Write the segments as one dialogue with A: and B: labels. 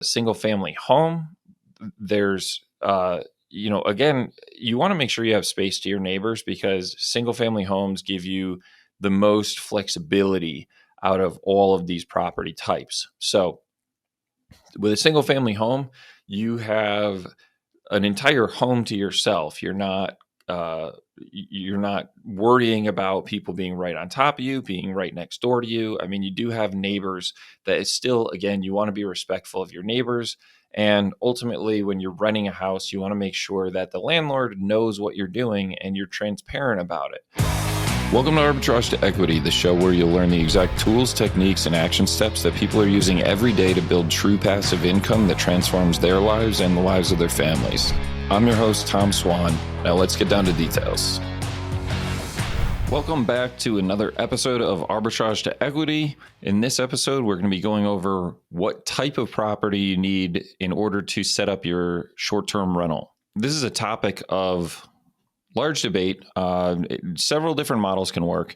A: single family home, there's, again, you want to make sure you have space to your neighbors because single family homes give you the most flexibility out of all of these property types. So with a single family home, you have an entire home to yourself. You're not worrying about people being right on top of you, being right next door to you. I mean, you do have neighbors that is still, again, you want to be respectful of your neighbors. And ultimately, when you're renting a house, you want to make sure that the landlord knows what you're doing and you're transparent about it. Welcome to Arbitrage to Equity, the show where you'll learn the exact tools, techniques, and action steps that people are using every day to build true passive income that transforms their lives and the lives of their families. I'm your host, Tom Swan. Now let's get down to details. Welcome back to another episode of Arbitrage to Equity. In this episode, we're going to be going over what type of property you need in order to set up your short-term rental. This is a topic of large debate. Several different models can work.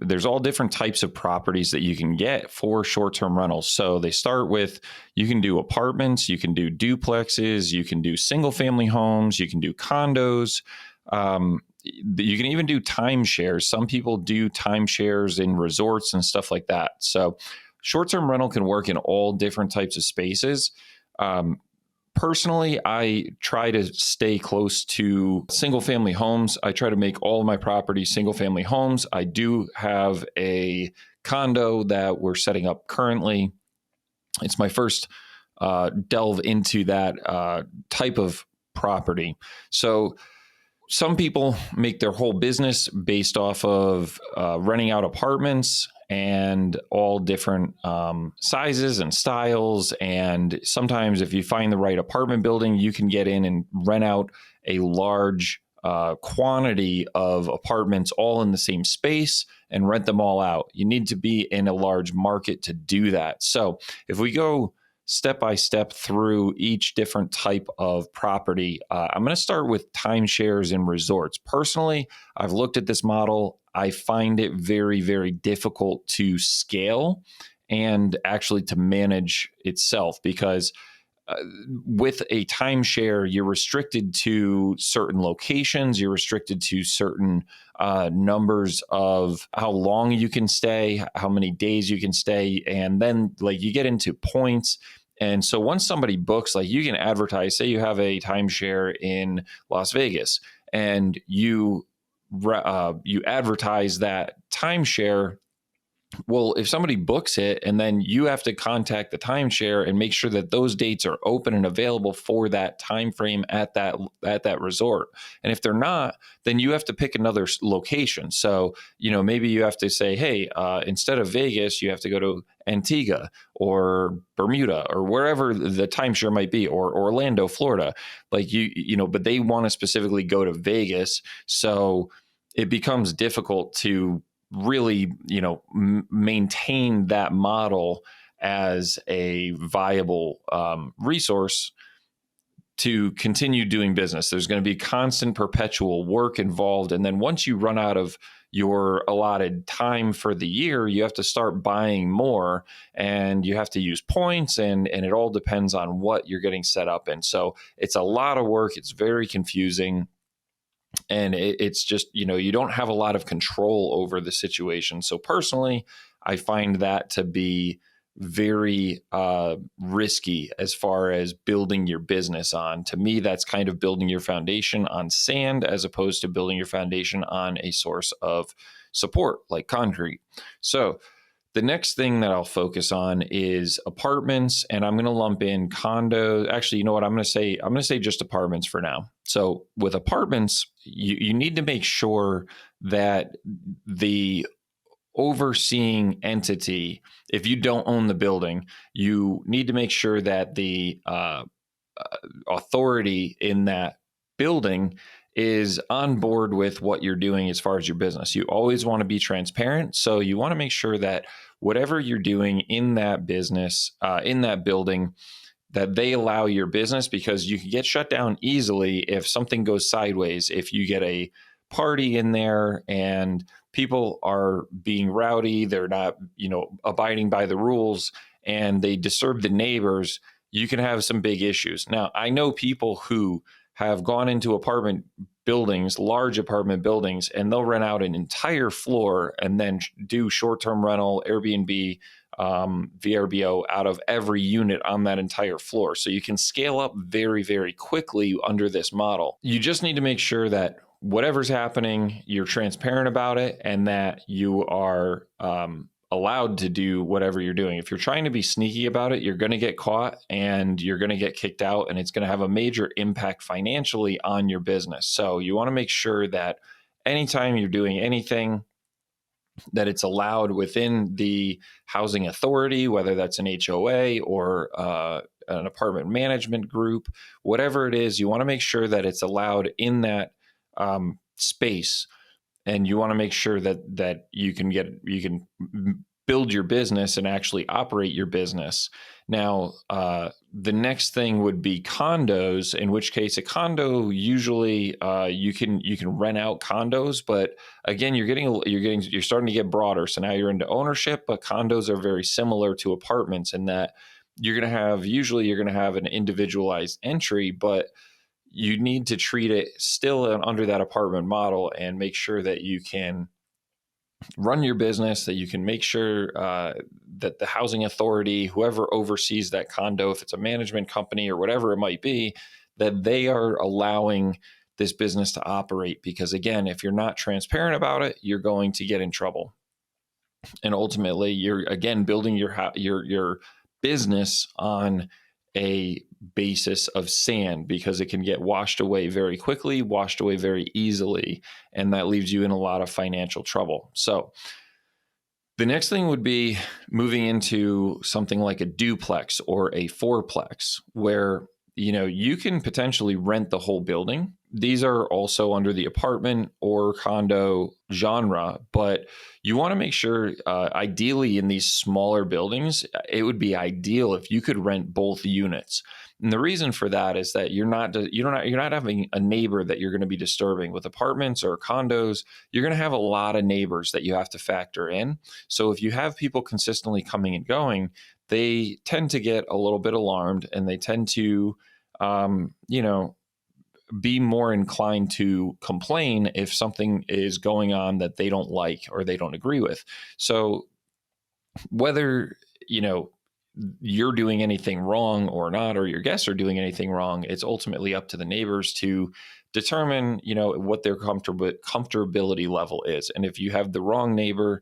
A: There's all different types of properties that you can get for short-term rentals. So they start with, you can do apartments, you can do duplexes, you can do single-family homes, you can do condos. You can even do timeshares. Some people do timeshares in resorts and stuff like that. So short-term rental can work in all different types of spaces. Personally, I try to stay close to single-family homes. I try to make all of my properties single-family homes. I do have a condo that we're setting up currently. It's my first delve into that type of property. So some people make their whole business based off of renting out apartments and all different sizes and styles. And sometimes if you find the right apartment building, you can get in and rent out a large quantity of apartments all in the same space and rent them all out. You need to be in a large market to do that. So if we go step by step through each different type of property, I'm going to start with timeshares and resorts. Personally, I've looked at this model. I find it very, very difficult to scale and actually to manage itself because with a timeshare, you're restricted to certain locations, you're restricted to certain numbers of how long you can stay, how many days you can stay, and then like you get into points. And so once somebody books, like you can advertise, say you have a timeshare in Las Vegas and you advertise that timeshare. Well, if somebody books it and then you have to contact the timeshare and make sure that those dates are open and available for that time frame at that resort. And if they're not, then you have to pick another location. So, maybe you have to say, hey, instead of Vegas, you have to go to Antigua or Bermuda or wherever the timeshare might be, or Orlando, Florida. Like but they want to specifically go to Vegas. So it becomes difficult to really, maintain that model as a viable resource to continue doing business. There's going to be constant perpetual work involved. And then once you run out of your allotted time for the year, you have to start buying more and you have to use points and it all depends on what you're getting set up in. So it's a lot of work. It's very confusing. And it's just, you don't have a lot of control over the situation. So personally, I find that to be very risky as far as building your business on. To me, that's kind of building your foundation on sand as opposed to building your foundation on a source of support like concrete. So the next thing that I'll focus on is apartments, and I'm going to lump in condos. Actually, you know what? I'm going to say just apartments for now. So with apartments, you need to make sure that the overseeing entity, if you don't own the building, you need to make sure that the authority in that building is on board with what you're doing as far as your business. You always want to be transparent. So you want to make sure that whatever you're doing in that business, in that building, that they allow your business, because you can get shut down easily if something goes sideways. If you get a party in there and people are being rowdy, they're not, abiding by the rules and they disturb the neighbors, you can have some big issues. Now, I know people who have gone into apartment buildings, large apartment buildings, and they'll rent out an entire floor and then do short-term rental, Airbnb, VRBO out of every unit on that entire floor. So you can scale up very, very quickly under this model. You just need to make sure that whatever's happening, you're transparent about it, and that you are allowed to do whatever you're doing. If you're trying to be sneaky about it, you're going to get caught and you're going to get kicked out, and it's going to have a major impact financially on your business. So you want to make sure that anytime you're doing anything, that it's allowed within the housing authority, whether that's an HOA or an apartment management group, whatever it is, you want to make sure that it's allowed in that space. And you want to make sure that you can build your business and actually operate your business. Now, the next thing would be condos, in which case a condo usually you can rent out condos, but again, you're starting to get broader. So now you're into ownership, but condos are very similar to apartments in that you're going to have an individualized entry, but you need to treat it still under that apartment model and make sure that you can run your business, that you can make sure that the housing authority, whoever oversees that condo, if it's a management company or whatever it might be, that they are allowing this business to operate. Because again, if you're not transparent about it, you're going to get in trouble. And ultimately, you're again building your business on a basis of sand, because it can get washed away very quickly, washed away very easily, and that leaves you in a lot of financial trouble. So the next thing would be moving into something like a duplex or a fourplex, where you can potentially rent the whole building. These are also under the apartment or condo genre, but you want to make sure, ideally in these smaller buildings, it would be ideal if you could rent both units. And the reason for that is that you're not having a neighbor that you're going to be disturbing. With apartments or condos, you're going to have a lot of neighbors that you have to factor in. So if you have people consistently coming and going, they tend to get a little bit alarmed, and they tend to, be more inclined to complain if something is going on that they don't like or they don't agree with. So whether, you're doing anything wrong or not, or your guests are doing anything wrong, it's ultimately up to the neighbors to determine, what their comfortability level is. And if you have the wrong neighbor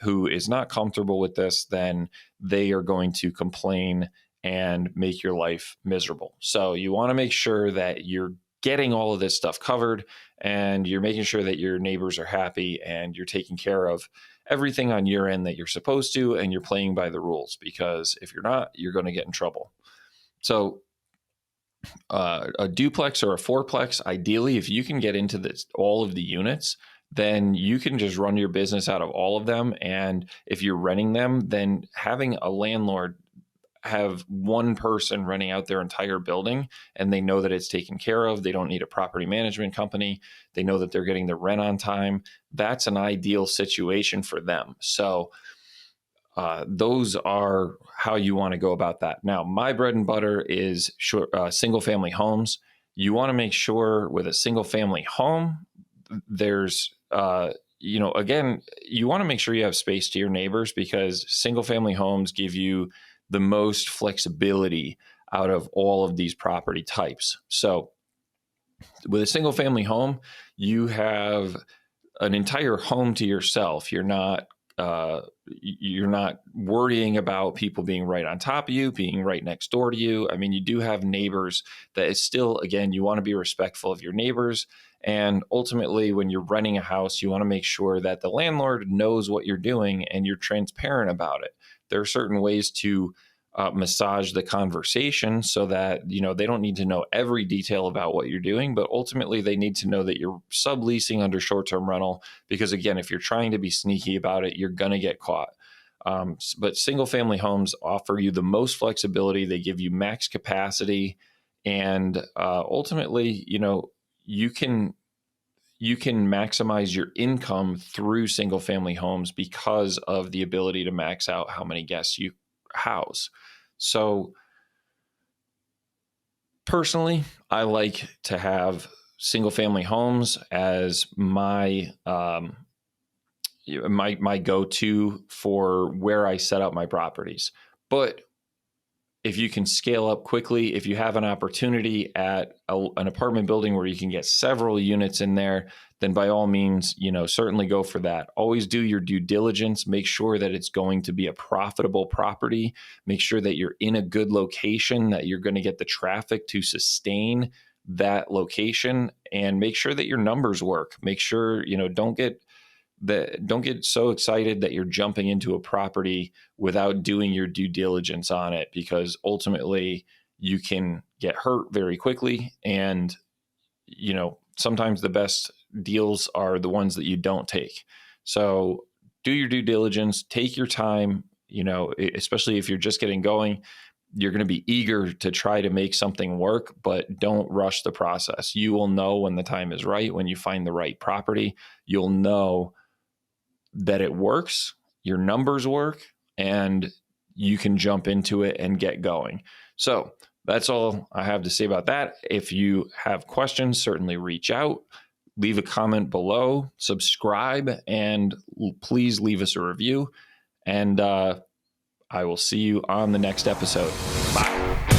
A: who is not comfortable with this, then they are going to complain and make your life miserable. So you want to make sure that you're getting all of this stuff covered, and you're making sure that your neighbors are happy, and you're taking care of everything on your end that you're supposed to, and you're playing by the rules, because if you're not, you're going to get in trouble. So a duplex or a fourplex, ideally, if you can get into all of the units, then you can just run your business out of all of them. And if you're renting them, then having a landlord have one person renting out their entire building, and they know that it's taken care of. They don't need a property management company. They know that they're getting their rent on time. That's an ideal situation for them. So those are how you want to go about that. Now, my bread and butter is single family homes. You want to make sure with a single family home, there's again, you want to make sure you have space to your neighbors, because single family homes give you the most flexibility out of all of these property types. So with a single family home, you have an entire home to yourself. You're not worrying about people being right on top of you, being right next door to you. I mean, you do have neighbors. That is still, again, you want to be respectful of your neighbors. And ultimately, when you're renting a house, you want to make sure that the landlord knows what you're doing and you're transparent about it. There are certain ways to massage the conversation so that, they don't need to know every detail about what you're doing, but ultimately they need to know that you're subleasing under short-term rental, because again, if you're trying to be sneaky about it, you're going to get caught. But single family homes offer you the most flexibility. They give you max capacity, and ultimately, you can maximize your income through single family homes because of the ability to max out how many guests you house. So Personally, I like to have single family homes as my my go-to for where I set up my properties. But if you can scale up quickly, if you have an opportunity at an apartment building where you can get several units in there, then by all means, certainly go for that. Always do your due diligence. Make sure that it's going to be a profitable property. Make sure that you're in a good location, that you're going to get the traffic to sustain that location, and make sure that your numbers work. Make sure, don't get so excited that you're jumping into a property without doing your due diligence on it, because ultimately you can get hurt very quickly. And sometimes the best deals are the ones that you don't take. So do your due diligence, take your time, especially if you're just getting going. You're going to be eager to try to make something work, but don't rush the process. You will know when the time is right. When you find the right property, you'll know that it works, your numbers work, and you can jump into it and get going. So that's all I have to say about that. If you have questions, certainly reach out, leave a comment below, subscribe, and please leave us a review. And I will see you on the next episode. Bye.